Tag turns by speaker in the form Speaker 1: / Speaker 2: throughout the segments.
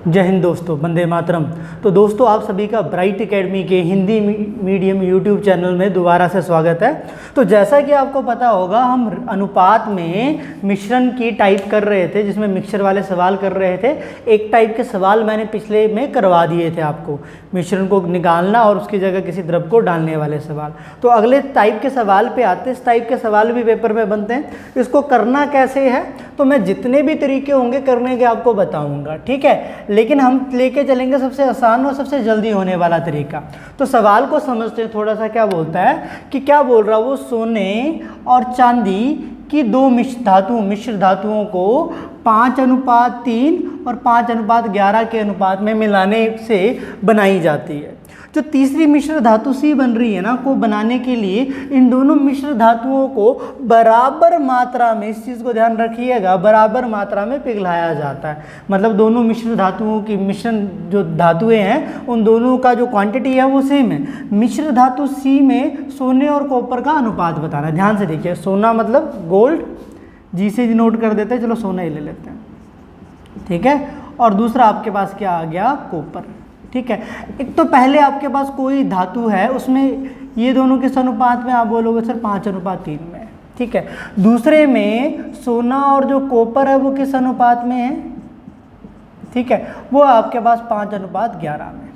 Speaker 1: जय हिंद दोस्तों, वंदे मातरम। तो दोस्तों, आप सभी का ब्राइट एकेडमी के हिंदी मीडियम यूट्यूब चैनल में दोबारा से स्वागत है। तो जैसा कि आपको पता होगा, हम अनुपात में मिश्रण की टाइप कर रहे थे, जिसमें मिक्सचर वाले सवाल कर रहे थे। एक टाइप के सवाल मैंने पिछले में करवा दिए थे आपको, मिश्रण को निकालना और उसकी जगह किसी द्रव को डालने वाले सवाल। तो अगले टाइप के सवाल पे आते, इस टाइप के सवाल भी पेपर में बनते हैं। इसको करना कैसे है, तो मैं जितने भी तरीके होंगे करने के आपको बताऊंगा, ठीक है। लेकिन हम लेके चलेंगे सबसे आसान और सबसे जल्दी होने वाला तरीका। तो सवाल को समझते हैं थोड़ा सा। क्या बोलता है कि क्या बोल रहा है वो, सोने और चांदी की दो मिश्र धातुओं को 5:3 और 5:11 के अनुपात में मिलाने से बनाई जाती है। जो तीसरी मिश्र धातु सी बन रही है ना, को बनाने के लिए इन दोनों मिश्र धातुओं को बराबर मात्रा में, इस चीज़ को ध्यान रखिएगा, बराबर मात्रा में पिघलाया जाता है। मतलब दोनों मिश्र धातुओं की मिश्रण जो धातुएं हैं, उन दोनों का जो क्वांटिटी है वो सेम है। मिश्र धातु सी में सोने और कॉपर का अनुपात बताना है। ध्यान से देखिए, सोना मतलब गोल्ड, जी से नोट कर देते हैं, चलो सोना ही ले लेते हैं, ठीक है। और दूसरा आपके पास क्या आ गया, कॉपर, ठीक है। एक तो पहले आपके पास कोई धातु है, उसमें ये दोनों किस अनुपात में, आप बोलोगे सर 5:3 में, ठीक है। दूसरे में सोना और जो कॉपर है वो किस अनुपात में है, ठीक है, वो आपके पास 5:11 में,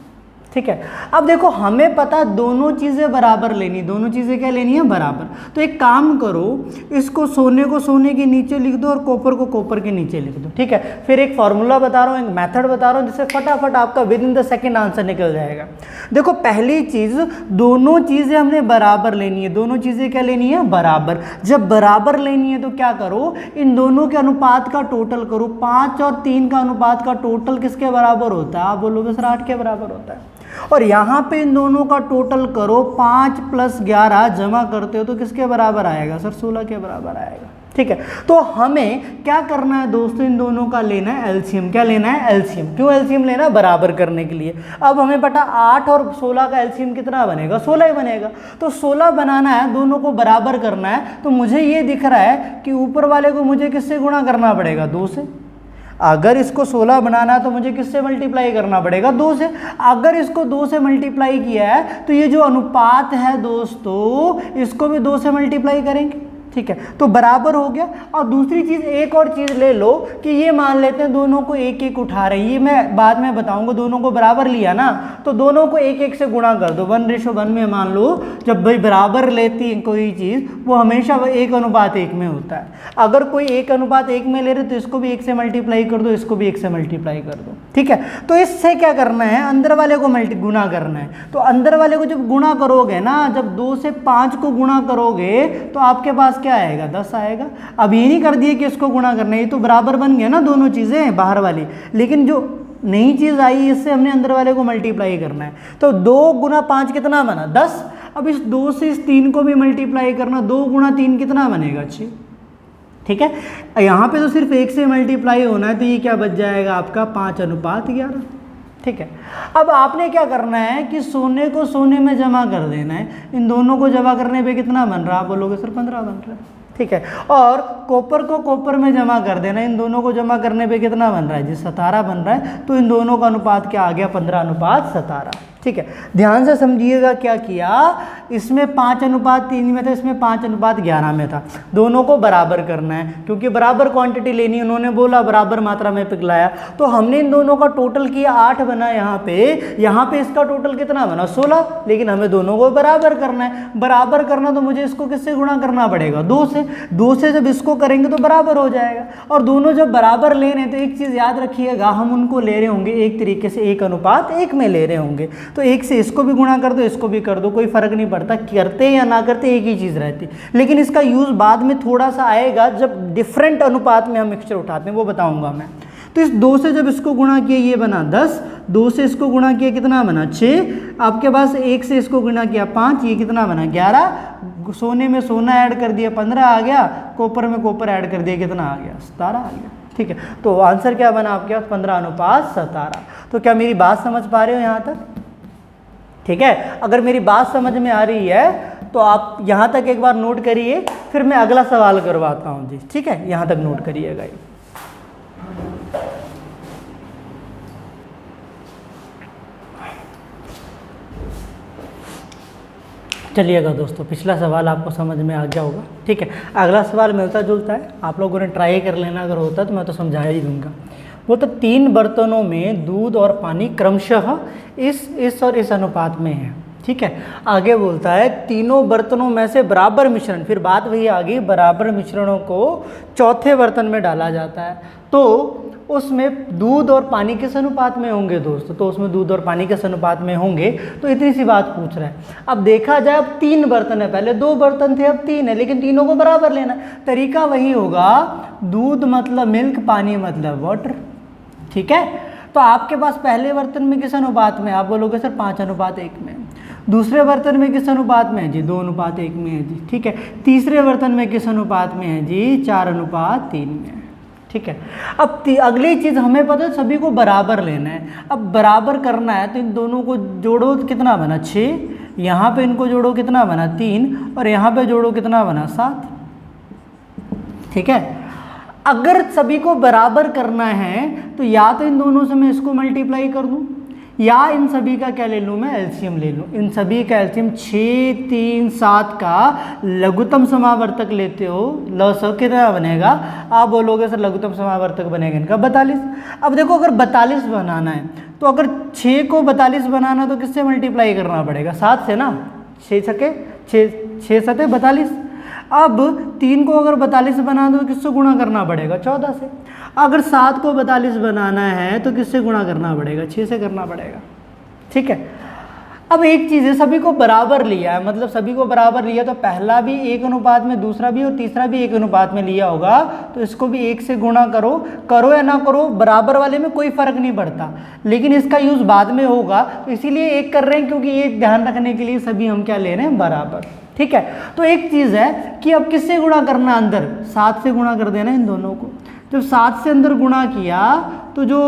Speaker 1: ठीक है। अब देखो, हमें पता दोनों चीज़ें बराबर लेनी, दोनों चीज़ें क्या लेनी है, बराबर। तो एक काम करो, इसको सोने को सोने के नीचे लिख दो और कॉपर को कॉपर के नीचे लिख दो, ठीक है। फिर एक फॉर्मूला बता रहा हूँ, एक मेथड बता रहा हूँ, जिससे फटाफट आपका with in the second answer निकल जाएगा। देखो, पहली चीज़, दोनों चीज़ें हमने बराबर लेनी है। दोनों चीज़ें क्या लेनी है, बराबर। जब बराबर लेनी है तो क्या करो, इन दोनों के अनुपात का टोटल करो। 5 और 3 का अनुपात का टोटल किसके बराबर होता है, आप बोलोगे सर 8 के बराबर होता है। और यहाँ पे इन दोनों का टोटल करो, 5 + 11 जमा करते हो तो किसके बराबर आएगा सर, 16 के बराबर आएगा, ठीक है। तो हमें क्या करना है दोस्तों, इन दोनों का लेना है एलसीएम। क्या लेना है, एलसीएम। क्यों एलसीएम लेना है, बराबर करने के लिए। अब हमें पता 8 और 16 का एलसीएम कितना बनेगा, 16 ही बनेगा। तो 16 बनाना है, दोनों को बराबर करना है। तो मुझे ये दिख रहा है कि ऊपर वाले को मुझे किससे गुणा करना पड़ेगा, 2 से। अगर इसको 16 बनाना है तो मुझे किससे मल्टीप्लाई करना पड़ेगा, 2 से। अगर इसको 2 से मल्टीप्लाई किया है तो ये जो अनुपात है दोस्तों, इसको भी 2 से मल्टीप्लाई करेंगे, ठीक है। तो बराबर हो गया। और दूसरी चीज़, एक और चीज़ ले लो कि ये मान लेते हैं दोनों को 1-1 उठा रहे हैं, ये मैं बाद में बताऊंगा। दोनों को बराबर लिया ना, तो दोनों को 1-1 से गुणा कर दो। 1:1 में मान लो, जब भाई बराबर लेती है कोई चीज़, वो हमेशा 1:1 में होता है। अगर कोई 1:1 में ले रहे तो इसको भी 1 से मल्टीप्लाई कर दो, इसको भी 1 से मल्टीप्लाई कर दो, ठीक है। तो इससे क्या करना है, अंदर वाले को गुणा करना है। तो अंदर वाले को जब गुणा करोगे ना, जब 2 से 5 को गुणा करोगे तो आपके पास क्या आएगा, 10 आएगा। अब ये नहीं कर दिए कि इसको गुणा करना है, ये तो बराबर बन गया ना दोनों चीज़ें बाहर वाली। लेकिन जो नई चीज़ आई, इससे हमने अंदर वाले को मल्टीप्लाई करना है। तो 2 × 5 कितना बना, 10। अब इस 2 से इस 3 को भी मल्टीप्लाई करना, 2 × 3 कितना बनेगा, 6, ठीक है। यहाँ पे तो सिर्फ 1 से मल्टीप्लाई होना है, तो ये क्या बच जाएगा आपका, 5:11, ठीक है। अब आपने क्या करना है कि सोने को सोने में जमा कर देना है। इन दोनों को जमा करने पे कितना बन रहा है, आप बोलोगे सर 15 बन रहा है, ठीक है। और कॉपर को कॉपर में जमा कर देना। इन दोनों को जमा करने पे कितना बन रहा है जी, 17 बन रहा है। तो इन दोनों का अनुपात क्या आ गया, 15:17, ठीक है। ध्यान से समझिएगा क्या किया, इसमें 5:3 में था, इसमें 5:11 में था। दोनों को बराबर करना है, क्योंकि बराबर क्वांटिटी लेनी, उन्होंने बोला बराबर मात्रा में पिघलाया। तो हमने इन दोनों का टोटल किया, 8 बना यहाँ पे इसका टोटल कितना बना, 16। लेकिन हमें दोनों को बराबर करना है। बराबर करना तो मुझे इसको किससे गुणा करना पड़ेगा, 2 से। 2 से जब इसको करेंगे तो बराबर हो जाएगा। और दोनों जब बराबर ले रहे हैं तो एक चीज़ याद रखिएगा, हम उनको ले रहे होंगे एक तरीके से 1:1 में ले रहे होंगे। तो 1 से इसको भी गुणा कर दो, इसको भी कर दो, कोई फर्क नहीं पड़ता, करते या ना करते एक ही चीज़ रहती। लेकिन इसका यूज़ बाद में थोड़ा सा आएगा, जब डिफरेंट अनुपात में हम मिक्सचर उठाते हैं, वो बताऊंगा मैं। तो इस 2 से जब इसको गुणा किया, ये बना 10। 2 से इसको गुणा किया, कितना बना, 6। आपके पास 1 से इसको गुणा किया, 5, ये कितना बना, 11। सोने में सोना ऐड कर दिया, 15 आ गया। कॉपर में कॉपर ऐड कर दिया, कितना आ गया, 17 आ गया, ठीक है। तो आंसर क्या बना आपके पास, 15:17। तो क्या मेरी बात समझ पा रहे हो यहाँ तक, ठीक है। अगर मेरी बात समझ में आ रही है तो आप यहाँ तक एक बार नोट करिए, फिर मैं अगला सवाल करवाता हूँ जी, ठीक है। यहाँ तक नोट करिएगा। चलिएगा दोस्तों, पिछला सवाल आपको समझ में आ गया होगा। ठीक है, अगला सवाल मिलता जुलता है, आप लोगों ने ट्राई कर लेना, अगर होता तो मैं तो समझा ही दूंगा। वो तो 3 बर्तनों में दूध और पानी क्रमशः इस और इस अनुपात में है। ठीक है, आगे बोलता है तीनों बर्तनों में से बराबर मिश्रण, फिर बात वही आ गई, बराबर मिश्रणों को चौथे बर्तन में डाला जाता है, तो उसमें दूध और पानी किस अनुपात में होंगे दोस्तों? तो उसमें दूध और पानी किस अनुपात में होंगे? तो इतनी सी बात पूछ रहा है। अब देखा जाए, अब 3 बर्तन है, पहले 2 बर्तन थे, अब 3 है, लेकिन तीनों को बराबर लेना। तरीका वही होगा, दूध मतलब मिल्क, पानी मतलब वाटर। ठीक है, तो आपके पास पहले बर्तन में किस अनुपात में? आप बोलोगे सर 5:1 में। दूसरे बर्तन में किस अनुपात में है जी? 2:1 में है जी। ठीक है, तीसरे बर्तन में किस अनुपात में है जी? 4:3 में है। ठीक है, अब अगली चीज़ हमें पता है, सभी को बराबर लेना है। अब बराबर करना है तो इन दोनों को जोड़ो, कितना बना? 6। यहाँ पे इनको जोड़ो, कितना बना? 3। और यहाँ पे जोड़ो, कितना बना? 7। ठीक है, अगर सभी को बराबर करना है तो या तो इन दोनों से मैं इसको मल्टीप्लाई कर दूं, या इन सभी का क्या ले लूँ मैं? एलसीएम ले लूँ। इन सभी का एलसीएम 6, 3, 7 का लघुत्तम समावर्तक लेते हो, लसक कितना बनेगा? आप बोलोगे सर लघुत्तम समावर्तक बनेगा इनका 42। अब देखो, अगर 42 बनाना है तो अगर 6 को 42 बनाना तो किससे मल्टीप्लाई करना पड़ेगा? 7 से ना। 6 सते 42। अब 3 को अगर 42 बनाना तो किससे गुणा करना पड़ेगा? 14 से। अगर 7 को 42 बनाना है तो किससे गुणा करना पड़ेगा? 6 से करना पड़ेगा। ठीक है, अब एक चीज़ है, सभी को बराबर लिया है, मतलब सभी को बराबर लिया तो पहला भी 1 अनुपात में, दूसरा भी और तीसरा भी 1 अनुपात में लिया होगा, तो इसको भी 1 से गुणा करो या ना करो, बराबर वाले में कोई फर्क नहीं पड़ता, लेकिन इसका यूज़ बाद में होगा, तो इसीलिए 1 कर रहे हैं, क्योंकि ये ध्यान रखने के लिए सभी हम क्या ले रहे हैं? बराबर। ठीक है, तो एक चीज़ है कि अब किससे गुणा करना? अंदर 7 से गुणा कर देना इन दोनों को। जब 7 से अंदर गुणा किया तो जो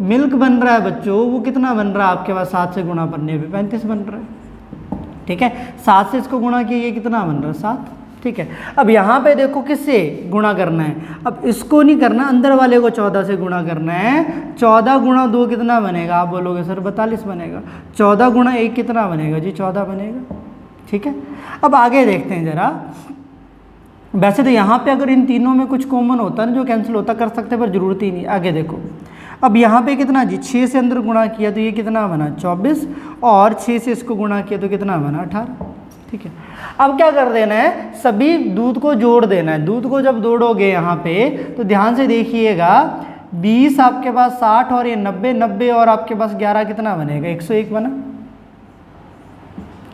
Speaker 1: मिल्क बन रहा है बच्चों, वो कितना बन रहा है आपके पास? 7 से गुणा करने पे 35 बन रहा है। ठीक है, 7 से इसको गुणा किया, ये कितना बन रहा है? 7। ठीक है, अब यहाँ पे देखो किससे गुणा करना है? अब इसको नहीं करना, अंदर वाले को 14 से गुणा करना है। 14 गुणा 2 कितना बनेगा? आप बोलोगे सर 42 बनेगा। 14 गुणा 1 कितना बनेगा जी? 14 बनेगा। ठीक है, अब आगे देखते हैं जरा। वैसे तो यहाँ पे अगर इन तीनों में कुछ कॉमन होता ना, जो कैंसिल होता, कर सकते, पर जरूरत ही नहीं। आगे देखो, अब यहाँ पे कितना जी? 6 से अंदर गुणा किया तो ये कितना बना? 24, और 6 से इसको गुणा किया तो कितना बना? 18। ठीक है, अब क्या कर देना है? सभी दूध को जोड़ देना है। दूध को जब जोड़ोगे यहाँ पे तो ध्यान से देखिएगा, 20 आपके पास 60 और ये 90, 90 और आपके पास 11 कितना बनेगा? 101 बना।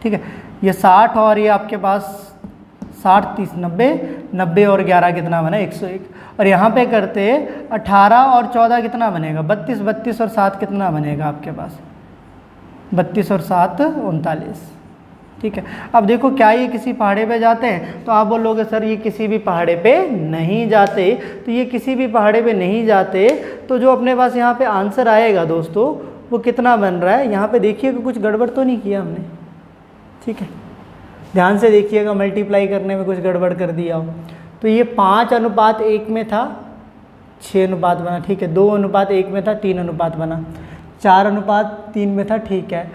Speaker 1: ठीक है, ये 60 और ये आपके पास 60, 30, 90, 90 और 11 कितना बना? 101। और यहाँ पे करते 18 और 14 कितना बनेगा? 32, 32 और 7 कितना बनेगा आपके पास? 32 और 7 39। ठीक है, अब देखो, क्या ये किसी पहाड़े पे जाते हैं? तो आप बोलोगे सर ये किसी भी पहाड़े पे नहीं जाते। तो ये किसी भी पहाड़े पे नहीं जाते, तो जो अपने पास यहाँ पे आंसर आएगा दोस्तों, वो कितना बन रहा है? यहाँ पे देखिए कि कुछ गड़बड़ तो नहीं किया हमने। ठीक है, ध्यान से देखिएगा, मल्टीप्लाई करने में कुछ गड़बड़ कर दिया हो तो ये 5:1 में था, 6 अनुपात बना। ठीक है, 2:1 में था, 3 अनुपात बना। 4:3 में था। ठीक है,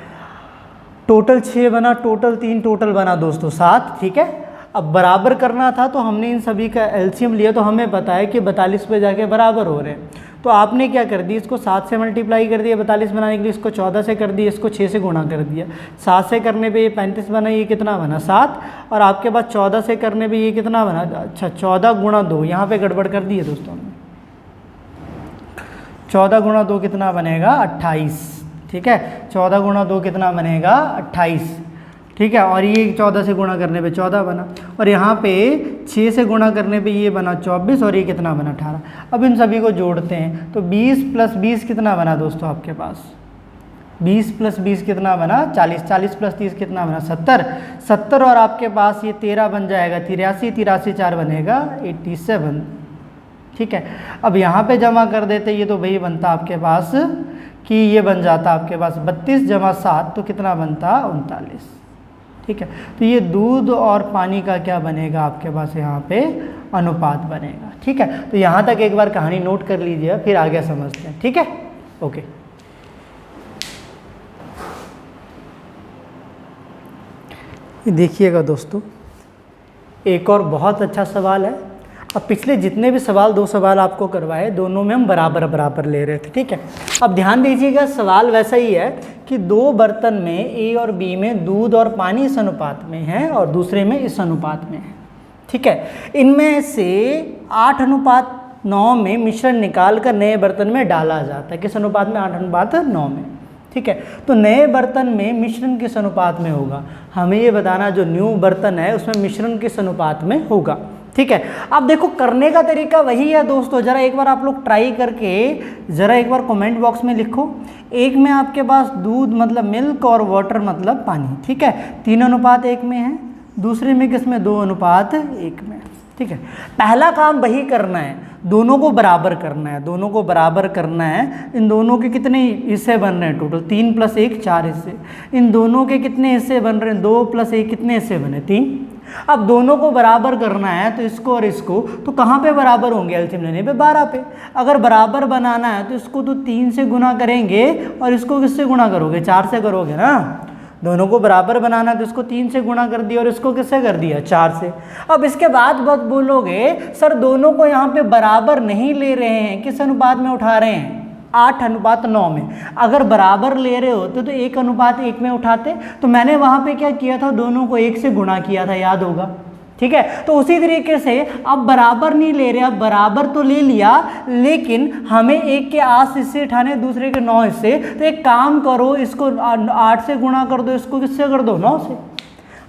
Speaker 1: टोटल 6 बना, टोटल 3, टोटल बना दोस्तों 7। ठीक है, अब बराबर करना था तो हमने इन सभी का एलसीएम लिया, तो हमें पता है कि 42 पे जाके बराबर हो रहे हैं। तो आपने क्या कर दी? इसको 7 से मल्टीप्लाई कर दिया 42 बनाने के लिए, इसको 14 से कर दिया, इसको 6 से गुणा कर दिया। 7 से करने पे ये 35 बना, ये कितना बना? 7। और आपके पास 14 से करने पे ये कितना बना? अच्छा, 14 गुणा 2, यहाँ पे गड़बड़ कर दी है दोस्तों हमने। 14 गुणा 2 कितना बनेगा? 28। ठीक है, 14 गुणा 2 कितना बनेगा? 28। ठीक है, और ये 14 से गुणा करने पे 14 बना, और यहाँ पे 6 से गुणा करने पे ये बना 24, और ये कितना बना? 18। अब इन सभी को जोड़ते हैं तो 20 + 20 कितना बना दोस्तों आपके पास? 20 + 20 कितना बना? 40। 40 + 30 कितना बना? 70। 70 और आपके पास ये 13 बन जाएगा, 83, 83 4 बनेगा 87। ठीक है, अब यहाँ पे जमा कर देते, ये तो वही बनता आपके पास कि ये बन जाता आपके पास 32 + 7 तो कितना बनता? 39। ठीक है, तो ये दूध और पानी का क्या बनेगा आपके पास? यहाँ पे अनुपात बनेगा। ठीक है, तो यहाँ तक एक बार कहानी नोट कर लीजिए, फिर आगे समझते हैं। ठीक है, ओके। ये देखिएगा दोस्तों, एक और बहुत अच्छा सवाल है। अब पिछले जितने भी सवाल, 2 सवाल आपको करवाए, दोनों में हम बराबर बराबर ले रहे थे, ठीक है। अब ध्यान दीजिएगा, सवाल वैसा ही है कि 2 बर्तन में ए और बी में दूध और पानी इस अनुपात में है और दूसरे में इस अनुपात में है, ठीक है। इनमें से 8:9 में मिश्रण निकाल कर नए बर्तन में डाला जाता है। किस अनुपात में? 8:9 में, ठीक है। तो नए बर्तन में मिश्रण किस अनुपात में होगा, हमें ये बताना। जो न्यू बर्तन है उसमें मिश्रण किस अनुपात में होगा, ठीक है। अब देखो, करने का तरीका वही है दोस्तों। ज़रा एक बार आप लोग ट्राई करके ज़रा एक बार कमेंट बॉक्स में लिखो। एक में आपके पास दूध मतलब मिल्क और वाटर मतलब पानी, ठीक है, 3:1 में है। दूसरे में किस में? 2:1 में, ठीक है। पहला काम वही करना है, दोनों को बराबर करना है, दोनों को बराबर करना है। इन दोनों के कितने हिस्से बन रहे हैं? टोटल 3 + 1 4 हिस्से। इन दोनों के कितने हिस्से बन रहे हैं? 2 + 1 कितने हिस्से बने? 3। अब दोनों को बराबर करना है तो इसको और इसको, तो कहाँ पे बराबर होंगे? एलसीएम लेने पे 12 पे। अगर बराबर बनाना है तो इसको तो 3 से गुना करेंगे और इसको किससे गुणा करोगे? 4 से करोगे ना। दोनों को बराबर बनाना है तो इसको 3 से गुणा कर दिया और इसको किससे कर दिया? 4 से। अब इसके बाद बहुत बोलोगे सर दोनों को यहाँ पे बराबर नहीं ले रहे हैं, किस अनुपात में उठा रहे हैं? 8:9 में। अगर बराबर ले रहे होते तो 1:1 में उठाते। तो मैंने वहाँ पे क्या किया था? दोनों को 1 से गुणा किया था, याद होगा, ठीक है। तो उसी तरीके से अब बराबर नहीं ले रहे, अब बराबर तो ले लिया लेकिन हमें एक के 8 हिस्से उठाने, दूसरे के 9 हिस्से। तो एक काम करो, इसको 8 से गुणा कर दो, इसको किससे कर दो? 9 से।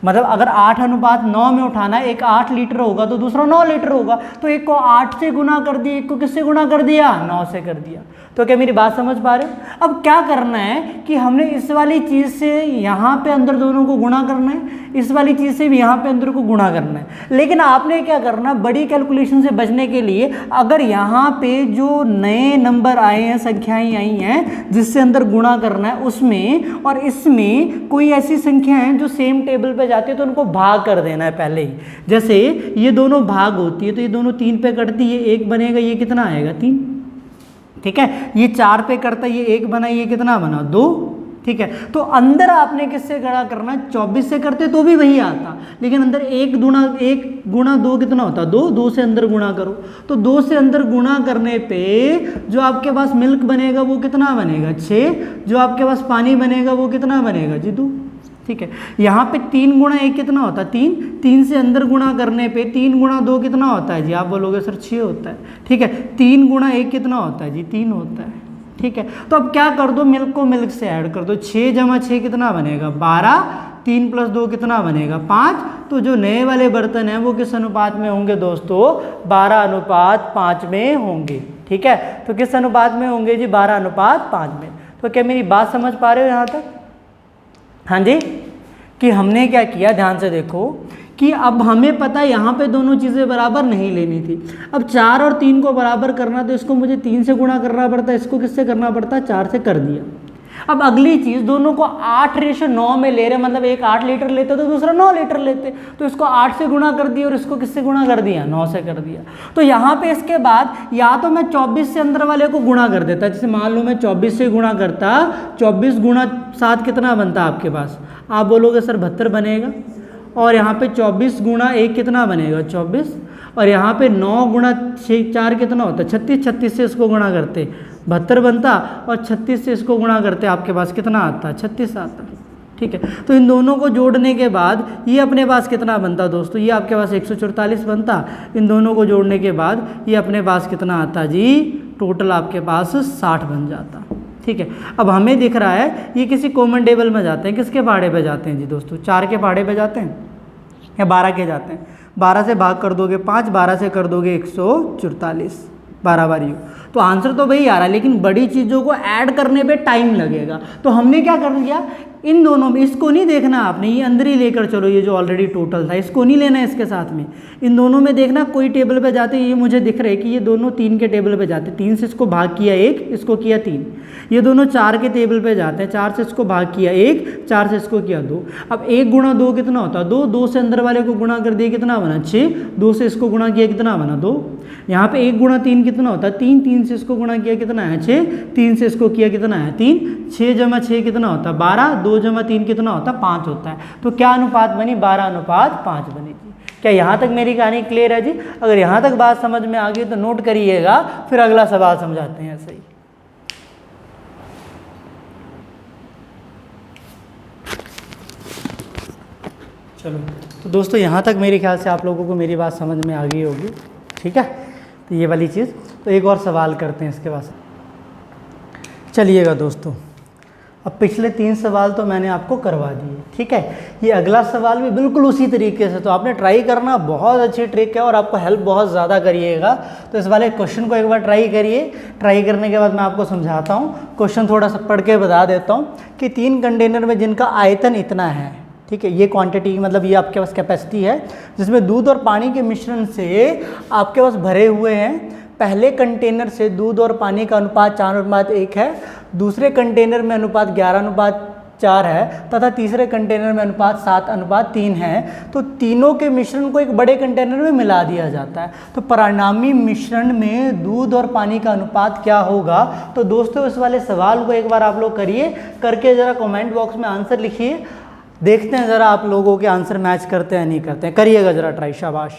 Speaker 1: मतलब अगर 8:9 में उठाना है, एक 8 लीटर होगा तो दूसरा 9 लीटर होगा। तो एक को 8 से गुना कर दिया, एक को किससे गुणा कर दिया? 9 से कर दिया। तो क्या मेरी बात समझ पा रहे हो? अब क्या करना है कि हमने इस वाली चीज़ से यहाँ पे अंदर दोनों को गुणा करना है, इस वाली चीज़ से भी यहाँ पे अंदर को गुणा करना है। लेकिन आपने क्या करना, बड़ी कैलकुलेशन से बचने के लिए, अगर यहाँ पे जो नए नंबर आए हैं, संख्याएं आई हैं जिससे अंदर गुणा करना है, उसमें और इसमें कोई ऐसी संख्या है जो सेम टेबल पे जाती है तो उनको भाग कर देना है पहले ही। जैसे ये दोनों भाग होती है तो ये दोनों 3 पे कटती है, 1 बनेगा, ये कितना आएगा? 3, ठीक है। ये 4 पे करता है, ये 1 बना, ये कितना बना? 2, ठीक है। तो अंदर आपने किससे गणा करना? 24 से करते तो भी वही आता, लेकिन अंदर 1 गुणा 2 कितना होता? 2। 2 से अंदर गुणा करो, तो 2 से अंदर गुणा करने पे जो आपके पास मिल्क बनेगा वो कितना बनेगा? 6। जो आपके पास पानी बनेगा वो कितना बनेगा जी? 2, ठीक है। यहाँ पे 3 × 1 कितना होता है? 3। 3 से अंदर गुणा करने पे 3 × 2 कितना होता है जी? आप बोलोगे सर 6 होता है, ठीक है। 3 × 1 कितना होता है जी? 3 होता है, ठीक है। तो अब क्या कर दो, मिल्क को मिल्क से ऐड कर दो। 6 × 6 कितना बनेगा? 12। 3 + 2 कितना बनेगा? 5। तो जो नए वाले बर्तन हैं वो किस अनुपात में होंगे दोस्तों? 12:5 में होंगे, ठीक है। तो किस अनुपात में होंगे जी? 12:5 में। तो क्या मेरी बात समझ पा रहे हो यहाँ तक? हाँ जी, कि हमने क्या किया, ध्यान से देखो कि अब हमें पता है यहाँ पे दोनों चीज़ें बराबर नहीं लेनी थी। अब 4 और 3 को बराबर करना तो इसको मुझे 3 से गुणा करना पड़ता है, इसको किससे करना पड़ता है? 4 से कर दिया। अब अगली चीज़, दोनों को 8:9 में ले रहे, मतलब एक 8 लीटर लेते तो दूसरा 9 लीटर लेते, तो इसको 8 से गुणा कर दिया और इसको किससे गुणा कर दिया? 9 से कर दिया। तो यहाँ पे इसके बाद या तो मैं 24 से अंदर वाले को गुणा कर देता, जैसे मान लो मैं 24 से गुणा करता, 24 × 7 कितना बनता आपके पास? आप बोलोगे सर 72 बनेगा। और यहाँ पे 24 × 1 कितना बनेगा? 24। और यहाँ पे 9 × 4 कितना होता है? 36। 36 से इसको गुणा करते 72 बनता और 36 से इसको गुणा करते आपके पास कितना आता है? 36 आता, ठीक है। तो इन दोनों को जोड़ने के बाद ये अपने पास कितना बनता दोस्तों? ये आपके पास 144 बनता। इन दोनों को जोड़ने के बाद ये अपने पास कितना आता जी? टोटल आपके पास 60 बन जाता, ठीक है। अब हमें दिख रहा है ये किसी कॉमन टेबल में जाते हैं, किसके पहाड़े पे जाते हैं जी दोस्तों? 4 के पहाड़े पे जाते हैं या 12 के जाते हैं? 12 से भाग कर दोगे 5, 12 से कर दोगे 144, 12 बारी हो। तो आंसर तो वही आ रहा है, लेकिन बड़ी चीज़ों को ऐड करने पे टाइम लगेगा। तो हमने क्या कर दिया, इन दोनों में, इसको नहीं देखना आपने, ये अंदर ही लेकर चलो, ये जो ऑलरेडी टोटल था इसको नहीं लेना है इसके साथ में। इन दोनों में देखना कोई टेबल पे जाते, ये मुझे दिख रहा है कि ये दोनों 3 के टेबल पे जाते, 3 से इसको भाग किया 1, इसको किया 3। ये दोनों 4 के टेबल पे जाते हैं, 4 से इसको भाग किया 1, 4 से इसको किया 2। अब 1 × 2 कितना होता है? 2। 2 से अंदर वाले को गुणा कर दिया, कितना बना? 6। 2 से इसको गुणा किया, कितना बना? 2। यहाँ पे 1 × 3 कितना होता है? 3। 3 से इसको गुणा किया, कितना है? 6। 3 से इसको किया, कितना है? 3। 6 × 6 कितना होता है? 12। 2 2/3 कितना होता है? 5 होता है। तो क्या अनुपात बनी? 12:5 बनेगी। क्या यहाँ तक मेरी कहानी क्लियर है जी? अगर यहाँ तक बात समझ में आ गई तो नोट करिएगा, फिर अगला सवाल समझाते हैं ऐसे ही। चलो तो दोस्तों यहाँ तक मेरे ख्याल से आप लोगों को मेरी बात समझ में आ गई होगी, ठीक है। तो ये वाली चीज़, तो एक और सवाल करते हैं इसके बाद। चलिएगा दोस्तों, अब पिछले 3 सवाल तो मैंने आपको करवा दिए, ठीक है। ये अगला सवाल भी बिल्कुल उसी तरीके से, तो आपने ट्राई करना, बहुत अच्छी ट्रिक है और आपको हेल्प बहुत ज़्यादा करिएगा। तो इस वाले क्वेश्चन को एक बार ट्राई करिए। ट्राई करने के बाद मैं आपको समझाता हूँ। क्वेश्चन थोड़ा सा पढ़ के बता देता हूँ कि 3 कंटेनर में जिनका आयतन इतना है, ठीक है, ये क्वांटिटी मतलब ये आपके पास कैपेसिटी है, जिसमें दूध और पानी के मिश्रण से आपके पास भरे हुए हैं। पहले कंटेनर से दूध और पानी का अनुपात 4:1 है, दूसरे कंटेनर में अनुपात 11:4 है तथा तीसरे कंटेनर में अनुपात 7:3 है। तो तीनों के मिश्रण को एक बड़े कंटेनर में मिला दिया जाता है। तो परिणामी मिश्रण में दूध और पानी का अनुपात क्या होगा? तो दोस्तों इस वाले सवाल को एक बार आप लोग करिए, करके ज़रा कमेंट बॉक्स में आंसर लिखिए। देखते हैं ज़रा आप लोगों के आंसर मैच करते हैं नहीं करते हैं। करिएगा ज़रा ट्राई, शाबाश,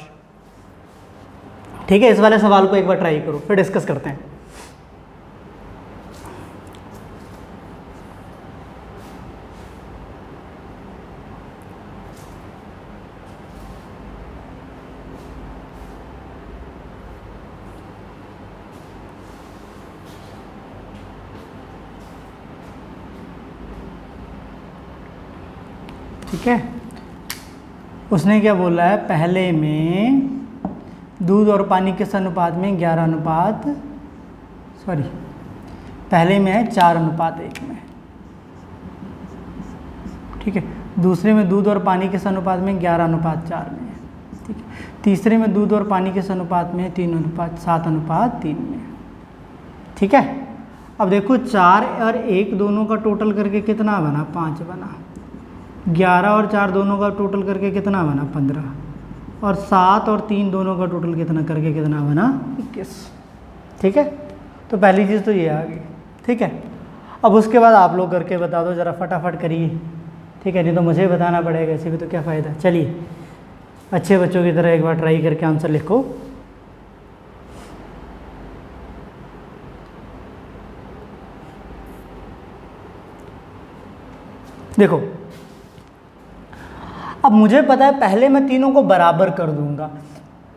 Speaker 1: ठीक है। इस वाले सवाल को एक बार ट्राई करो, फिर डिस्कस करते हैं। ठीक है, उसने क्या बोला है? पहले में दूध और पानी किस अनुपात में? 11:, सॉरी, पहले में है 4:1 में, ठीक है। दूसरे में दूध और पानी किस अनुपात में? 11:4 में, ठीक है। तीसरे में दूध और पानी किस अनुपात में? 7:3 में, ठीक है। अब देखो 4 और 1 दोनों का टोटल करके कितना बना? 5 बना। 11 और 4 दोनों का टोटल करके कितना बना? 15। और 7 और 3 दोनों का टोटल कितना करके कितना बना? 21, ठीक है। तो पहली चीज़ तो ये आ गई, ठीक है। अब उसके बाद आप लोग करके बता दो, ज़रा फटाफट करिए, ठीक है, नहीं तो मुझे बताना पड़ेगा, ऐसे भी तो क्या फ़ायदा। चलिए, अच्छे बच्चों की तरह एक बार ट्राई करके आंसर लिखो। देखो, अब मुझे पता है पहले मैं तीनों को बराबर कर दूंगा।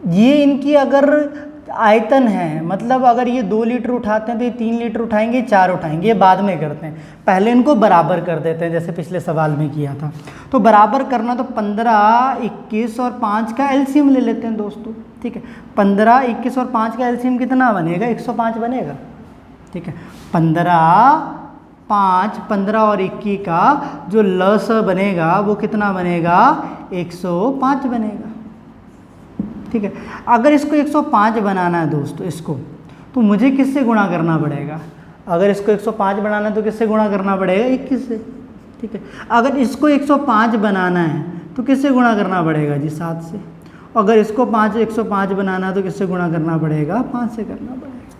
Speaker 1: ये इनकी अगर आयतन है, मतलब अगर ये 2 लीटर उठाते हैं तो ये 3 लीटर उठाएंगे, 4 उठाएंगे, ये बाद में करते हैं। पहले इनको बराबर कर देते हैं, जैसे पिछले सवाल में किया था। तो बराबर करना तो 15, 21 और 5 का एलसीएम ले लेते हैं दोस्तों, ठीक है। 15, 21 और 5 का एलसीएम कितना बनेगा? 105 बनेगा, ठीक है। 15 और 21 का जो लस बनेगा वो कितना बनेगा? 105 बनेगा, ठीक है। अगर इसको 105 बनाना है दोस्तों, इसको तो मुझे किससे गुणा करना पड़ेगा? अगर इसको 105 बनाना है तो किससे गुणा करना पड़ेगा? 21 से, ठीक है। अगर इसको 105 बनाना है तो किससे गुणा करना पड़ेगा जी? 7 से। अगर इसको 105 बनाना है तो किससे गुणा करना पड़ेगा? 5 से करना पड़ेगा,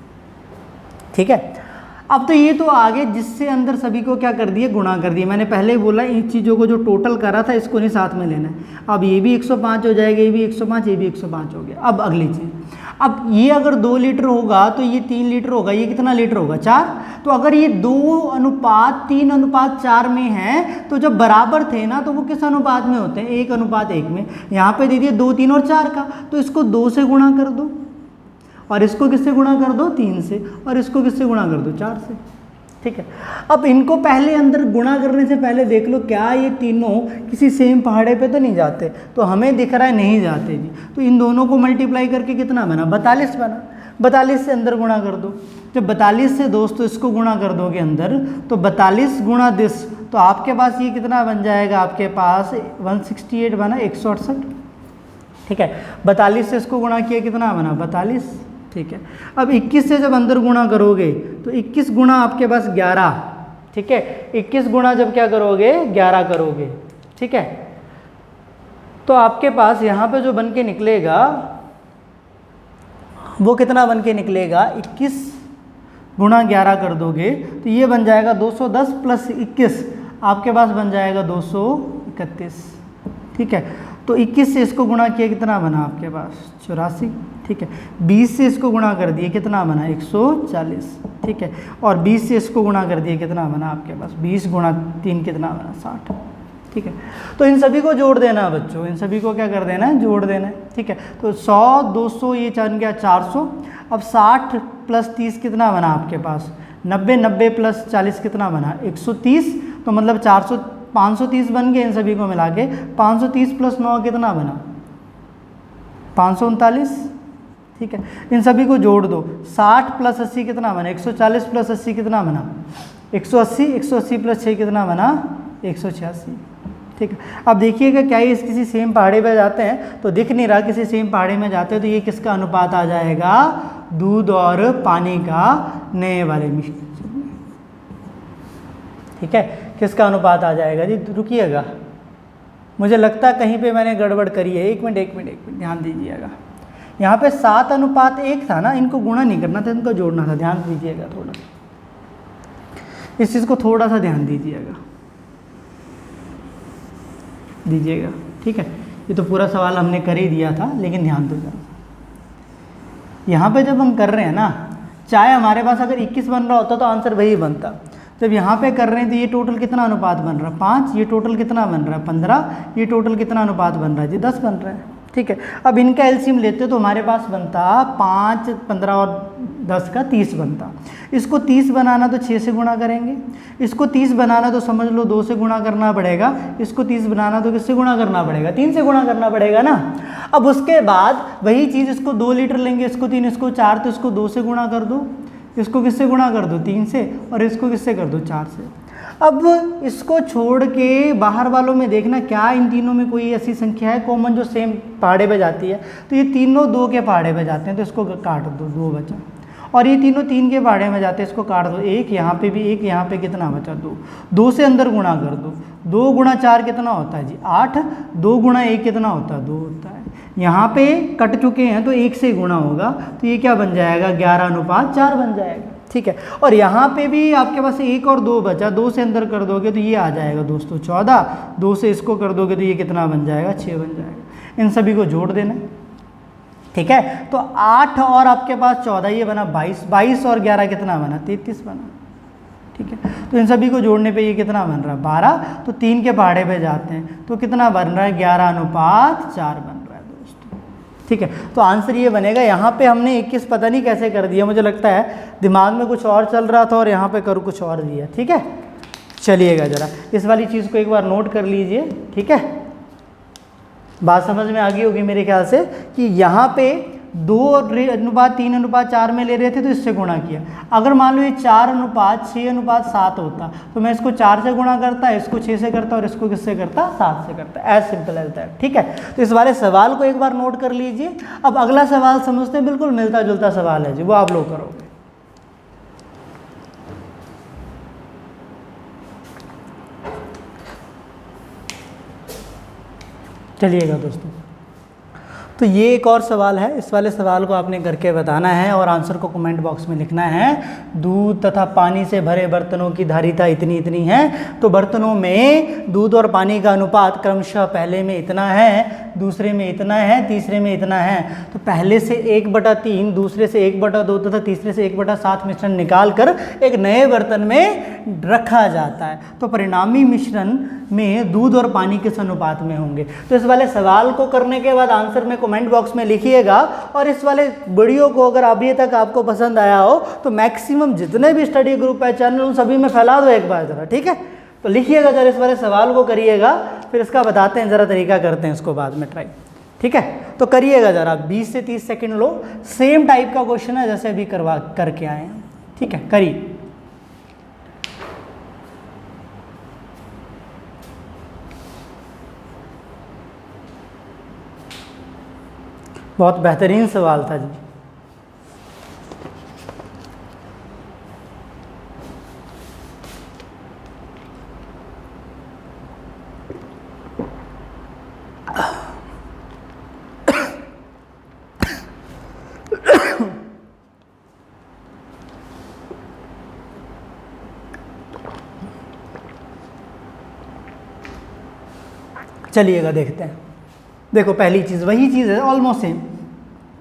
Speaker 1: ठीक है। अब तो ये तो आगे जिससे अंदर सभी को क्या कर दिए? गुणा कर दिए। मैंने पहले ही बोला इन चीज़ों को जो टोटल करा था इसको नहीं साथ में लेना है। अब ये भी 105 हो जाएगा, ये भी 105, ये भी 105 हो गया। अब अगली चीज़, अब ये अगर 2 लीटर होगा तो ये 3 लीटर होगा, ये कितना लीटर होगा? 4। तो अगर ये 2:3:4 में है तो जब बराबर थे ना तो वो किस अनुपात में होते हैं? 1:1 में। यहाँ पे दे दिए 2, 3 और 4 का, तो इसको 2 से गुणा कर दो, और इसको किससे गुणा कर दो? 3 से, और इसको किससे गुणा कर दो? 4 से, ठीक है। अब इनको पहले अंदर गुणा करने से पहले देख लो क्या ये तीनों किसी सेम पहाड़े पे तो नहीं जाते? तो हमें दिख रहा है नहीं जाते जी। तो इन दोनों को मल्टीप्लाई करके कितना बना? 42 बना। 42 से अंदर गुणा कर दो। जब 42 से दोस्तों इसको गुणा कर दोगे अंदर, तो 42 गुणा दिस, तो आपके पास ये कितना बन जाएगा? आपके पास 168 बना, 168, ठीक है। 42 से इसको गुणा किया, कितना बना? 42, ठीक है। अब 21 से जब अंदर गुणा करोगे तो 21 गुणा आपके पास 11, ठीक है। 21 गुणा जब क्या करोगे? 11 करोगे, ठीक है। तो आपके पास यहाँ पे जो बन के निकलेगा वो कितना बन के निकलेगा? 21 गुणा 11 कर दोगे तो ये बन जाएगा 210 प्लस 21। आपके पास बन जाएगा 231। ठीक है, तो 21 से इसको गुणा किया कितना बना आपके पास 84। ठीक है, 20 से इसको गुणा कर दिए कितना बना 140। ठीक है, और 20 से इसको गुणा कर दिए कितना बना आपके पास 20 गुणा 3 कितना बना 60। ठीक है, तो इन सभी को जोड़ देना है बच्चों, इन सभी को क्या कर देना है, जोड़ देना है। ठीक है, तो 100 200 ये बन गया 400। अब 60 + 30 कितना बना आपके पास 90, 90 + 40 कितना बना 130। तो मतलब 400 530 बन गए इन सभी को मिला के। 530 + 9 कितना बना 539। ठीक है, इन सभी को जोड़ दो। 60 + 80 कितना बना 140 + 80 कितना बना 180। 180 + 6 कितना बना 186। ठीक है, अब देखिएगा क्या ये किसी सेम पहाड़ी पे जाते हैं तो दिख नहीं रहा, किसी सेम पहाड़ी में जाते हैं तो ये किसका अनुपात आ जाएगा, दूध और पानी का नए वाले मिश्रण में। ठीक है, किसका अनुपात आ जाएगा जी, रुकिएगा, मुझे लगता है कहीं पे मैंने गड़बड़ करी है। एक मिनट ध्यान दीजिएगा। यहाँ पे 7:1 था ना, इनको गुणा नहीं करना था, इनको जोड़ना था। ध्यान दीजिएगा थोड़ा, इस चीज़ को थोड़ा सा ध्यान दीजिएगा। ठीक है, ये तो पूरा सवाल हमने कर ही दिया था, लेकिन ध्यान दो जरा। यहाँ पे जब हम कर रहे हैं ना, चाहे हमारे पास अगर 21 बन रहा होता तो आंसर वही बनता। जब यहाँ पे कर रहे हैं तो ये टोटल कितना अनुपात बन रहा है 5, ये टोटल कितना बन रहा है 15, ये टोटल कितना अनुपात बन रहा है जी 10 बन रहा है। ठीक है, अब इनका एलसीएम लेते तो हमारे पास बनता 5, 15 और 10 का 30 बनता। इसको 30 बनाना तो 6 से गुणा करेंगे, इसको 30 बनाना तो समझ लो 2 से गुणा करना पड़ेगा, इसको 30 बनाना तो किससे गुणा करना पड़ेगा 3 से गुणा करना पड़ेगा ना। अब उसके बाद वही चीज़, इसको 2 लीटर लेंगे, इसको 3, इसको 4, तो इसको 2 से गुणा कर दो, इसको किससे गुणा कर दो 3 से, और इसको किससे कर दो 4 से। अब इसको छोड़ के बाहर वालों में देखना क्या इन तीनों में कोई ऐसी संख्या है कॉमन जो सेम पहाड़े पे जाती है। तो ये तीनों 2 के पहाड़े पे जाते हैं, तो इसको काट दो, 2 बचा। और ये तीनों 3 के पहाड़े में जाते हैं, इसको काट दो, 1 यहाँ पे भी, 1 यहाँ पे, कितना बचा 2। 2 से अंदर गुणा कर दो, 2 गुणा 4 कितना होता है जी 8, 2 गुणा 1 कितना होता है 2 होता है। यहाँ पे कट चुके हैं तो 1 से गुणा होगा, तो ये क्या बन जाएगा 11:4 बन जाएगा। ठीक है, और यहाँ पे भी आपके पास 1 और 2 बचा, 2 से अंदर कर दोगे तो ये आ जाएगा दोस्तों 14, 2 से इसको कर दोगे तो ये कितना बन जाएगा 6 बन जाएगा। इन सभी को जोड़ देना। ठीक है, तो 8 और आपके पास 14, ये बना 22, 22 और 11 कितना बना 33 बना। ठीक है, तो इन सभी को जोड़ने पे ये कितना बन रहा है 12, तो 3 के पहाड़े पे जाते हैं तो कितना बन रहा है 11:4 बन रहा है दोस्तों। ठीक है, तो आंसर ये बनेगा। यहाँ पे हमने 21 पता नहीं कैसे कर दिया, मुझे लगता है दिमाग में कुछ और चल रहा था और यहाँ पे करूँ कुछ और दिया। ठीक है, चलिएगा ज़रा इस वाली चीज़ को एक बार नोट कर लीजिए। ठीक है, बात समझ में आ गई होगी मेरे ख्याल से कि यहाँ पे 2:3:4 में ले रहे थे तो इससे गुणा किया। अगर मान लो ये 4:6:7 होता तो मैं इसको 4 से गुणा करता, इसको 6 से करता और इसको किससे करता 7 से करता। As simple as that. ठीक है, तो इस वाले सवाल को एक बार नोट कर लीजिए। अब अगला सवाल समझते हैं, बिल्कुल मिलता जुलता सवाल है जी, वो आप लोग करोगे। चलिएगा दोस्तों, तो ये एक और सवाल है। इस वाले सवाल को आपने करके बताना है और आंसर को कमेंट बॉक्स में लिखना है। दूध तथा पानी से भरे बर्तनों की धारिता इतनी इतनी है, तो बर्तनों में दूध और पानी का अनुपात क्रमशः पहले में इतना है, दूसरे में इतना है, तीसरे में इतना है। तो पहले से 1/3, दूसरे से 1/2 तथा तीसरे से 1/7 मिश्रण निकाल कर एक नए बर्तन में रखा जाता है, तो परिणामी मिश्रण में दूध और पानी किस अनुपात में होंगे। तो इस वाले सवाल को करने के बाद आंसर में कमेंट बॉक्स में लिखिएगा। और इस वाले वीडियो को अगर अभी तक आपको पसंद आया हो तो मैक्सिमम जितने भी स्टडी ग्रुप है चैनल उन सभी में फैला दो एक बार ज़रा। ठीक है, तो लिखिएगा जरा, इस वाले सवाल को करिएगा, फिर इसका बताते हैं ज़रा तरीका, करते हैं इसको बाद में ट्राई। ठीक है, तो करिएगा ज़रा, 20 से 30 सेकेंड लो। सेम टाइप का क्वेश्चन है जैसे अभी करके आए हैं। ठीक है, करिए। बहुत बेहतरीन सवाल था जी। चलिएगा देखते हैं। देखो पहली चीज़ वही चीज़ है, ऑलमोस्ट सेम।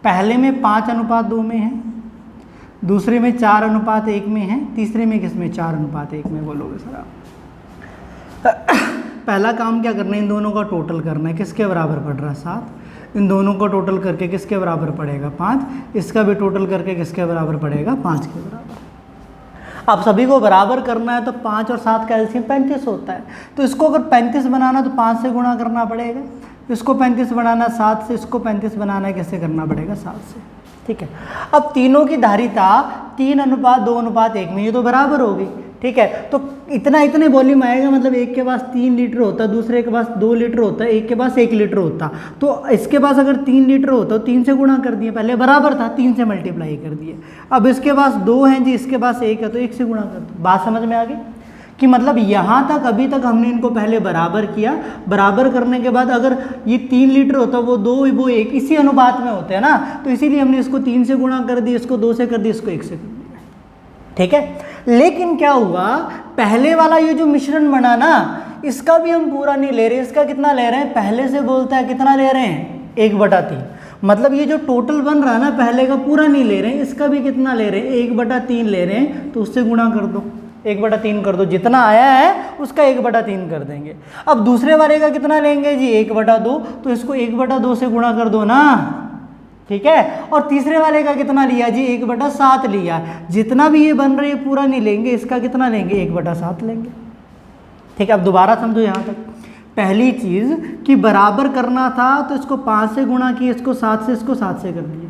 Speaker 1: पहले में 5:2 में है, दूसरे में 4:1 में है, तीसरे में किसमें 4:1 में बोलोगे सर आप। पहला काम क्या करना है, इन दोनों का टोटल करना है। किसके बराबर पड़ रहा है 7, इन दोनों का टोटल करके किसके बराबर पड़ेगा 5, इसका भी टोटल करके किसके बराबर पड़ेगा 5 के बराबर। आप सभी को बराबर करना है तो 5 और 7 का एलसीएम 35 होता है। तो इसको अगर 35 बनाना तो 5 से गुणा करना पड़ेगा, इसको 35 बनाना 7 से, इसको 35 बनाना है किससे करना पड़ेगा 7 से। ठीक है, अब तीनों की धारिता 3:2:1 में, ये तो बराबर होगी। ठीक है, तो इतने वॉल्यूम आएगा, मतलब एक के पास 3 लीटर होता, दूसरे के पास 2 लीटर होता, एक के पास 1 लीटर होता। तो इसके पास अगर 3 लीटर होता तो 3 से गुणा कर दिए, पहले बराबर था 3 से मल्टीप्लाई कर दिए। अब इसके पास 2 हैं जी, इसके पास 1 है तो 1 से गुणा कर दो। बात समझ में आ गई कि मतलब यहाँ तक अभी तक हमने इनको पहले बराबर किया, बराबर करने के बाद अगर ये 3 लीटर होता वो 2 वो 1 इसी अनुपात में होते हैं ना, तो इसीलिए हमने इसको 3 से गुणा कर दिया, इसको 2 से कर दिया, इसको 1 से कर दिया। ठीक है, लेकिन क्या हुआ, पहले वाला ये जो मिश्रण बना ना, इसका भी हम पूरा नहीं ले रहे। इसका कितना ले रहे हैं, पहले से बोलता है कितना ले रहे हैं 1/3। मतलब ये जो टोटल बन रहा है ना, पहले का पूरा नहीं ले रहे हैं, इसका भी कितना ले रहे हैं 1/3 ले रहे हैं। तो उससे गुणा कर दो, 1/3 कर दो, जितना आया है उसका 1/3 कर देंगे। अब दूसरे वाले का कितना लेंगे जी 1/2, तो इसको 1/2 से गुणा कर दो ना। ठीक है, और तीसरे वाले का कितना लिया जी 1/7 लिया। जितना भी ये बन रहा है ये पूरा नहीं लेंगे, इसका कितना लेंगे 1/7 लेंगे। ठीक है, अब दोबारा समझो यहाँ तक। पहली चीज़ कि बराबर करना था तो इसको 5 से गुणा किया, इसको 7 से, इसको 7 से कर दिया।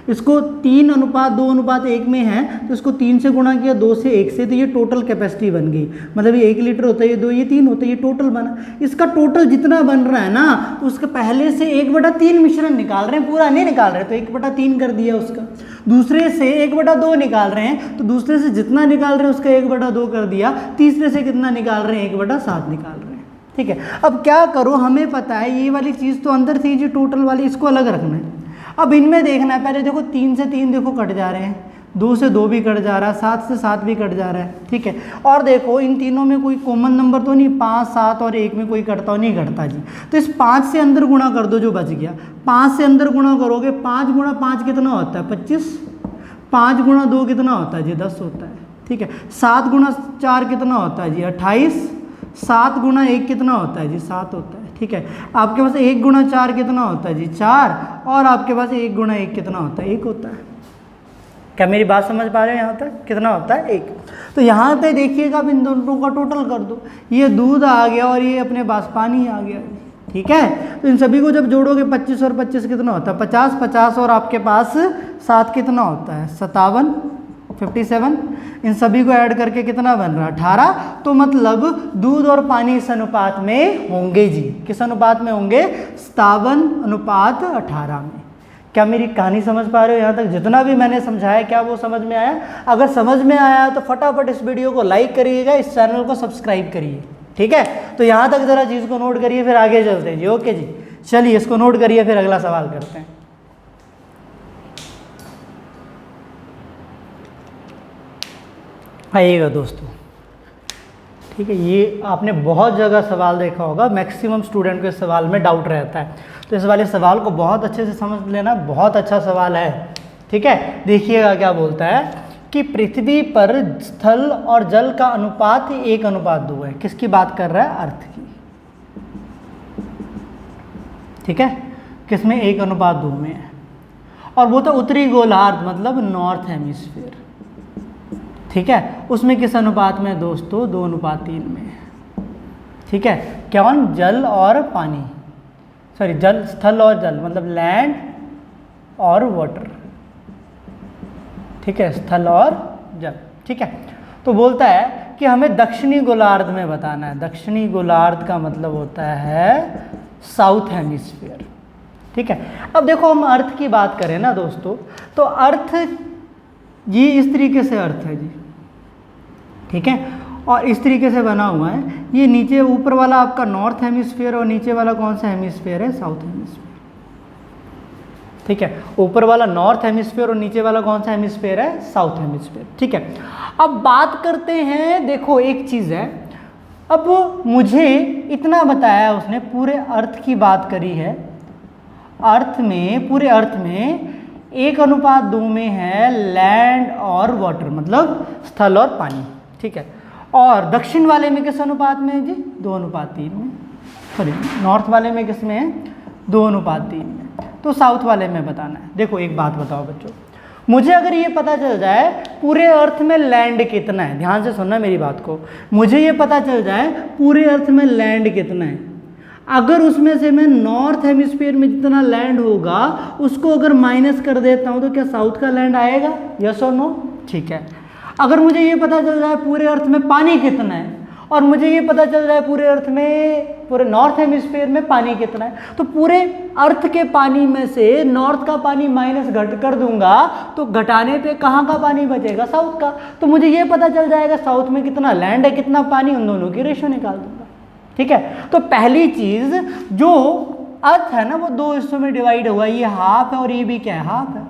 Speaker 1: इसको 3:2:1 में है तो इसको 3 से गुणा किया, 2 से 1 से, तो ये टोटल कैपेसिटी बन गई। मतलब ये 1 लीटर होता है, ये 2, ये 3 होता है, ये टोटल बना। इसका टोटल जितना बन रहा है ना, उसके पहले से 1/3 मिश्रण निकाल रहे हैं, पूरा नहीं निकाल रहे, तो 1/3 कर दिया उसका। दूसरे से 1/2 निकाल रहे हैं, तो दूसरे से जितना निकाल रहे हैं उसका 1/2 कर दिया। तीसरे से कितना निकाल रहे हैं 1/7 निकाल रहे हैं। ठीक है, अब क्या करो, हमें पता है ये वाली चीज़ तो अंदर थी जी टोटल वाली, इसको अलग रखना है। अब इनमें देखना है, पहले देखो 3 से 3 देखो कट जा रहे हैं, 2 से 2 भी कट जा रहा है, 7 से 7 भी कट जा रहा है। ठीक है, और देखो इन तीनों में कोई कॉमन नंबर तो नहीं, 5, 7 और 1 में कोई कटता नहीं कटता जी। तो इस 5 से अंदर गुणा कर दो जो बच गया, 5 से अंदर गुणा करोगे, 5 गुणा 5 कितना होता है 25, 5 गुणा 2 कितना होता है जी 10 होता है। ठीक है, 7 गुणा 4 कितना होता है जी 28, 7 गुणा 1 कितना होता है जी 7 होता है। ठीक है, आपके पास 1 गुणा 4 कितना होता है जी 4, और आपके पास 1 गुणा 1 कितना होता है 1 होता है। क्या मेरी बात समझ पा रहे हो यहाँ तक, कितना होता है 1। तो यहाँ पे देखिएगा, अब इन दोनों का टोटल कर दो, ये दूध आ गया और ये अपने पास पानी आ गया। ठीक है, तो इन सभी को जब जोड़ोगे 25 और 25 कितना होता है 50, 50 और आपके पास 7 कितना होता है 57, 57। इन सभी को ऐड करके कितना बन रहा है 18। तो मतलब दूध और पानी इस अनुपात में होंगे जी, किस अनुपात में होंगे 57:18 में। क्या मेरी कहानी समझ पा रहे हो यहाँ तक, जितना भी मैंने समझाया क्या वो समझ में आया? अगर समझ में आया तो फटाफट इस वीडियो को लाइक करिएगा, इस चैनल को सब्सक्राइब करिए। ठीक है, तो यहाँ तक जरा चीज़ को नोट करिए, फिर आगे चलते हैं जी। ओके जी, चलिए इसको नोट करिए, फिर अगला सवाल करते हैं। आइएगा दोस्तों। ठीक है, ये आपने बहुत जगह सवाल देखा होगा, मैक्सिमम स्टूडेंट को इस सवाल में डाउट रहता है, तो इस वाले सवाल को बहुत अच्छे से समझ लेना, बहुत अच्छा सवाल है। ठीक है, देखिएगा क्या बोलता है कि पृथ्वी पर स्थल और जल का अनुपात 1:2 है। किसकी बात कर रहा है? अर्थ की। ठीक है, किसमें 1:2 में है, और वो तो उत्तरी गोलार्ध मतलब नॉर्थ हेमिस्फीयर। ठीक है, उसमें किस अनुपात में दोस्तों 2:3 में है। ठीक है, कौन? जल और पानी, सॉरी जल, स्थल और जल मतलब लैंड और वाटर। ठीक है, स्थल और जल। ठीक है, तो बोलता है कि हमें दक्षिणी गोलार्ध में बताना है। दक्षिणी गोलार्ध का मतलब होता है साउथ हेमिस्फीयर। ठीक है, अब देखो हम अर्थ की बात करें ना दोस्तों, तो अर्थ ये इस तरीके से अर्थ है जी। ठीक है, और इस तरीके से बना हुआ है। ये नीचे ऊपर वाला आपका नॉर्थ हेमिस्फीयर और नीचे वाला कौन सा हेमिस्फीयर है? South hemisphere. ठीक है, ऊपर वाला नॉर्थ हेमिस्फीयर और नीचे वाला कौन सा हेमिस्फीयर है? South hemisphere. ठीक है, अब बात करते हैं, देखो एक चीज़ है, अब मुझे इतना बताया उसने, पूरे अर्थ की बात करी है, अर्थ में, पूरे अर्थ में 1:2 में है लैंड और वाटर, मतलब स्थल और पानी, ठीक है। और दक्षिण वाले में किस अनुपात में है जी? 2:3 में। सॉरी, नॉर्थ वाले में किस में है? 2:3 में। तो साउथ वाले में बताना है। देखो एक बात बताओ बच्चों, मुझे अगर ये पता चल जाए पूरे अर्थ में लैंड कितना है, ध्यान से सुनना मेरी बात को, मुझे ये पता चल जाए पूरे अर्थ में लैंड कितना है, अगर उसमें से मैं नॉर्थ हेमिस्फीयर में जितना लैंड होगा उसको अगर माइनस कर देता हूँ तो क्या साउथ का लैंड आएगा? यस और नो? ठीक है। अगर मुझे ये पता चल जाए पूरे अर्थ में पानी कितना है और मुझे ये पता चल जाए पूरे अर्थ में, पूरे नॉर्थ हेमिस्फीयर में पानी कितना है, तो पूरे अर्थ के पानी में से नॉर्थ का पानी माइनस घट कर दूंगा तो घटाने पे कहाँ का पानी बचेगा? साउथ का। तो मुझे ये पता चल जाएगा साउथ में कितना लैंड है, कितना पानी, उन दोनों की रेशो निकाल दूंगा, ठीक है। तो पहली चीज, जो अर्थ है ना वो 2 हिस्सों में डिवाइड हुआ, ये हाफ है और ये भी क्या है? हाफ है,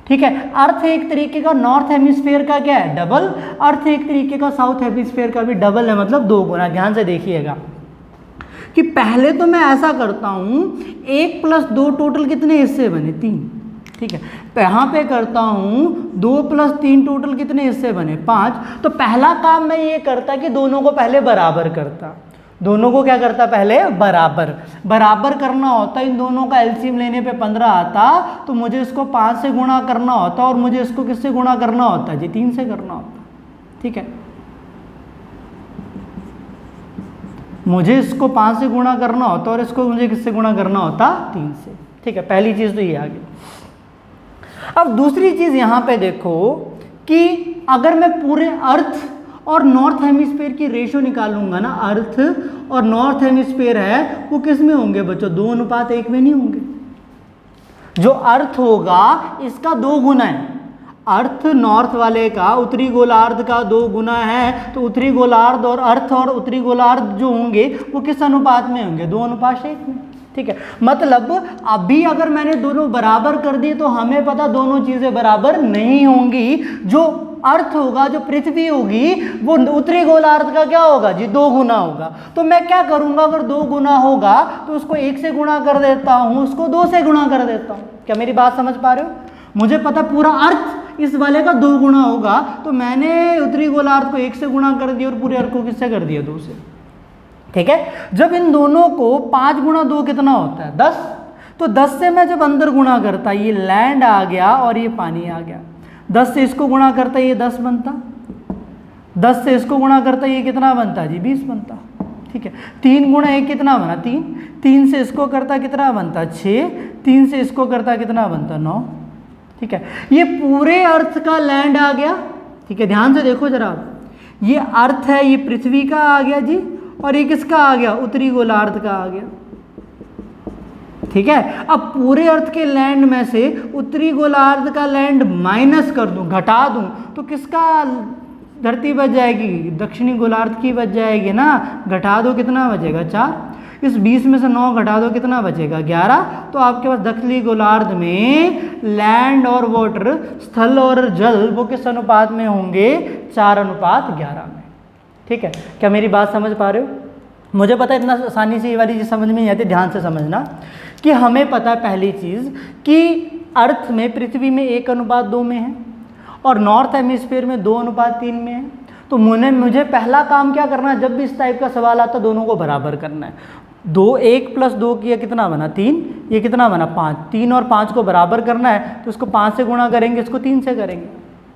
Speaker 1: ठीक है। अर्थ एक तरीके का नॉर्थ हेमिस्फीयर का क्या है? डबल। अर्थ एक तरीके का साउथ हेमिस्फीयर का भी डबल है, मतलब 2 गुना। ध्यान से देखिएगा कि पहले तो मैं ऐसा करता हूं, 1 + 2 टोटल कितने हिस्से बने? 3, ठीक है। यहाँ पे करता हूं 2 + 3 टोटल कितने हिस्से बने? 5। तो पहला काम मैं ये करता कि दोनों को पहले बराबर करता, दोनों को क्या करता? पहले बराबर। बराबर करना होता, इन दोनों का एलसीएम लेने पे 15 आता, तो मुझे इसको 5 से गुणा करना होता और मुझे इसको किससे गुणा करना होता जी? 3 से करना होता, ठीक है। मुझे इसको 5 से गुणा करना होता और इसको मुझे किससे गुणा करना होता? 3 से, ठीक है। पहली चीज तो ये आ गई। अब दूसरी चीज यहां पे देखो कि अगर मैं पूरे अर्थ और नॉर्थ हेमिस्फीयर की रेशो निकालूंगा ना, अर्थ और नॉर्थ हेमिस्फीयर है वो किस में होंगे बच्चों? 2:1 में नहीं होंगे। जो अर्थ होगा इसका 2 गुना है। अर्थ नॉर्थ वाले का उत्तरी गोलार्ध का 2 गुना है, तो उत्तरी गोलार्ध और अर्थ और उत्तरी गोलार्ध जो होंगे वो किस अनुपात में होंगे? 2:1 में, ठीक है। मतलब अभी अगर मैंने दोनों बराबर कर दिए तो हमें पता दोनों चीजें बराबर नहीं होंगी। जो अर्थ होगा, जो पृथ्वी होगी, वो उत्तरी गोलार्ध का क्या होगा जी? 2 गुना होगा। तो मैं क्या करूंगा, अगर 2 गुना होगा तो उसको 1 से गुणा कर देता हूं, उसको 2 से गुणा कर देता हूं। क्या मेरी बात समझ पा रहे हो? मुझे पता पूरा अर्थ इस वाले का 2 गुना होगा, तो मैंने उत्तरी गोलार्ध को 1 से गुणा कर दिया और पूरे अर्थ को किससे कर दिया? 2 से, ठीक है। जब इन दोनों को 5 × 2 कितना होता है? 10। तो 10 से मैं जब अंदर गुणा करता, ये लैंड आ गया और ये पानी आ गया, 10 से इसको गुणा करता ये 10 बनता, 10 से इसको गुणा करता ये कितना बनता जी? 20 बनता, ठीक है। 3 × 1 कितना बना? 3। 3 से इसको करता कितना बनता? 6। 3 से इसको करता कितना बनता? 9, ठीक है। ये पूरे अर्थ का लैंड आ गया, ठीक है। ध्यान से देखो जरा, ये अर्थ है, ये पृथ्वी का आ गया जी, और ये किसका आ गया? उत्तरी गोलार्ध का आ गया, ठीक है। अब पूरे अर्थ के लैंड में से उत्तरी गोलार्ध का लैंड माइनस कर दूं, घटा दूं, तो किसका धरती बच जाएगी? दक्षिणी गोलार्ध की बच जाएगी ना। घटा दो कितना बचेगा? 4। इस 20 में से 9 घटा दो कितना बचेगा? 11। तो आपके पास दक्षिणी गोलार्ध में लैंड और वाटर, स्थल और जल, वो किस अनुपात में होंगे? 4:11 में, ठीक है। क्या मेरी बात समझ पा रहे हो? मुझे पता है इतना आसानी से ये वाली चीज़ समझ में नहीं आती, ध्यान से समझना कि हमें पता है पहली चीज़ कि अर्थ में, पृथ्वी में 1:2 में है और नॉर्थ हेमिस्फीयर में 2:3 में है। तो मुझे पहला काम क्या करना है, जब भी इस टाइप का सवाल आता दोनों को बराबर करना है। 1 + 2 किया कितना बना? 3। ये कितना बना? 5। 3 और 5 को बराबर करना है तो इसको 5 से गुणा करेंगे, इसको 3 से करेंगे,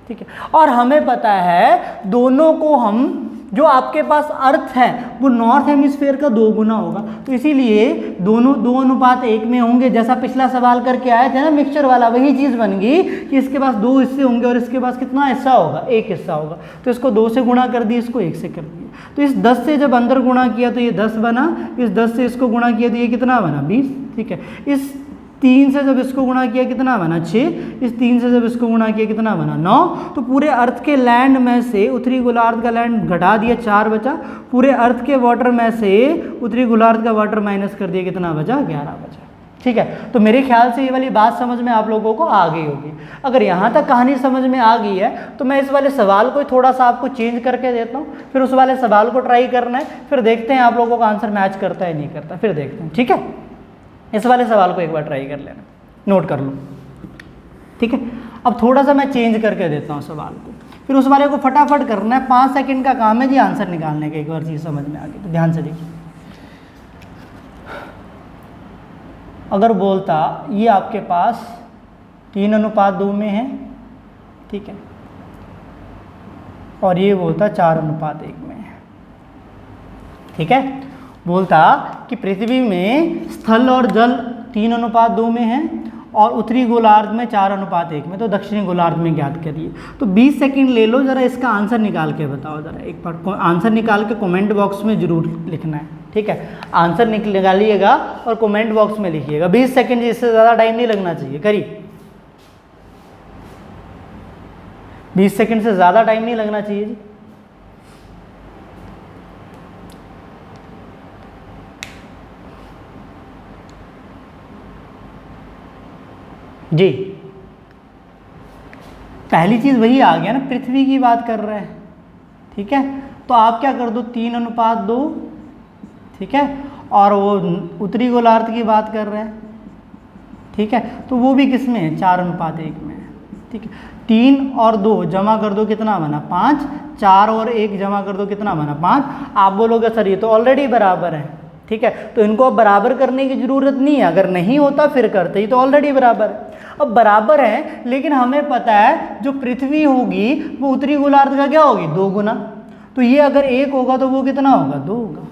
Speaker 1: ठीक है। और हमें पता है दोनों को हम, जो आपके पास अर्थ है वो नॉर्थ हेमिस्फीयर का 2 गुना होगा, तो इसीलिए दोनों 2:1 में होंगे। जैसा पिछला सवाल करके आए थे ना मिक्सचर वाला, वही चीज़ बन गई कि इसके पास 2 हिस्से होंगे और इसके पास कितना हिस्सा होगा? 1 हिस्सा होगा। तो इसको 2 से गुणा कर दिया, इसको 1 से कर दिया। तो इस 10 से जब अंदर गुणा किया तो ये 10 बना, इस 10 से इसको गुणा किया तो ये कितना बना? 20, ठीक है। इस 3 से जब इसको गुणा किया कितना बना? 6। इस 3 से जब इसको गुणा किया कितना बना? 9। तो पूरे अर्थ के लैंड में से उत्तरी गोलार्ध का लैंड घटा दिया, 4 बचा। पूरे अर्थ के वाटर में से उत्तरी गोलार्ध का वाटर माइनस कर दिया, कितना बचा? 11 बचा, ठीक है, तो मेरे ख्याल से ये वाली बात समझ में आप लोगों को आ गई होगी। अगर यहाँ तक कहानी समझ में आ गई है तो मैं इस वाले सवाल को थोड़ा सा आपको चेंज करके देता हूँ, फिर उस वाले सवाल को ट्राई करना है, फिर देखते हैं आप लोगों का आंसर मैच करता है नहीं करता, फिर देखते हैं। ठीक है, इस वाले सवाल को एक बार ट्राई कर लेना, नोट कर लो। ठीक है, अब थोड़ा सा मैं चेंज करके देता हूँ सवाल को, फिर उस वाले को फटाफट करना है। 5 सेकंड का काम है जी आंसर निकालने का। एक बार चीज़ समझ में आ गई तो ध्यान से देखिए। अगर बोलता ये आपके पास 3:2 में है, ठीक है, और ये बोलता 4:1 में है, ठीक है, बोलता कि पृथ्वी में स्थल और जल 3:2 में है और उत्तरी गोलार्ध में 4:1 में, तो दक्षिणी गोलार्ध में ज्ञात करिए। तो 20 सेकंड ले लो, जरा इसका आंसर निकाल के बताओ। जरा एक बार आंसर निकाल के कमेंट बॉक्स में जरूर लिखना है। ठीक है, आंसर निकालिएगा और कमेंट बॉक्स में लिखिएगा। 20 सेकंड, इससे ज़्यादा टाइम नहीं लगना चाहिए। करिए, 20 सेकंड से ज़्यादा टाइम नहीं लगना चाहिए जी। जी, पहली चीज़ वही आ गया ना, पृथ्वी की बात कर रहे हैं। ठीक है, तो आप क्या कर दो 3:2, ठीक है, और वो उत्तरी गोलार्ध की बात कर रहे हैं। ठीक है, तो वो भी किस में है? 4:1 में है। ठीक है, 3 और 2 जमा कर दो, कितना बना? 5। 4 और 1 जमा कर दो, कितना बना? 5। आप बोलोगे सर ये तो ऑलरेडी बराबर है। ठीक है, तो इनको अब बराबर करने की जरूरत नहीं है, अगर नहीं होता फिर करते, ही तो ऑलरेडी बराबर है। अब बराबर है, लेकिन हमें पता है जो पृथ्वी होगी वो उत्तरी गोलार्ध का क्या होगी? 2 गुना। तो ये अगर 1 होगा तो वो कितना होगा? 2 होगा।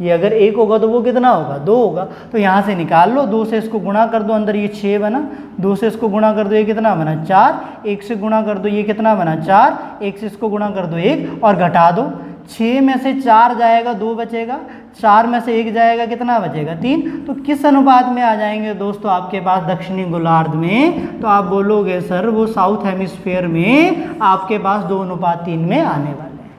Speaker 1: ये अगर 1 होगा तो वो कितना होगा? 2 होगा। तो यहाँ से निकाल लो, 2 से इसको गुणा कर दो, अंदर ये 6 बना, 2 से इसको गुणा कर दो, ये कितना बना? 4। 1 से गुणा कर दो, ये कितना बना? 4। 1 से इसको गुणा कर दो 1 और घटा दो। 6 में से 4 जाएगा, 2 बचेगा। 4 में से 1 जाएगा, कितना बचेगा? 3। तो किस अनुपात में आ जाएंगे दोस्तों आपके पास दक्षिणी गोलार्ध में? तो आप बोलोगे सर वो साउथ हेमिस्फीयर में आपके पास 2:3 में आने वाले हैं।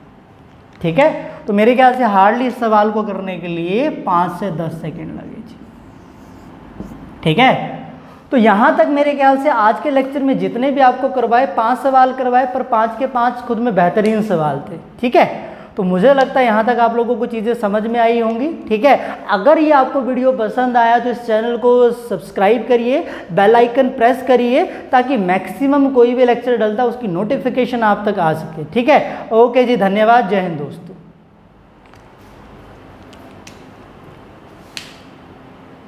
Speaker 1: ठीक है, तो मेरे ख्याल से हार्डली इस सवाल को करने के लिए 5 से 10 सेकेंड लगे जी। ठीक है, तो यहाँ तक मेरे ख्याल से आज के लेक्चर में जितने भी आपको करवाए 5 सवाल करवाए, पर 5 के 5 खुद में बेहतरीन सवाल थे। ठीक है, तो मुझे लगता है यहाँ तक आप लोगों को चीज़ें समझ में आई होंगी। ठीक है, अगर ये आपको वीडियो पसंद आया तो इस चैनल को सब्सक्राइब करिए, बेल आइकन प्रेस करिए, ताकि मैक्सिमम कोई भी लेक्चर डलता है उसकी नोटिफिकेशन आप तक आ सके। ठीक है, ओके जी, धन्यवाद, जय हिंद दोस्तों।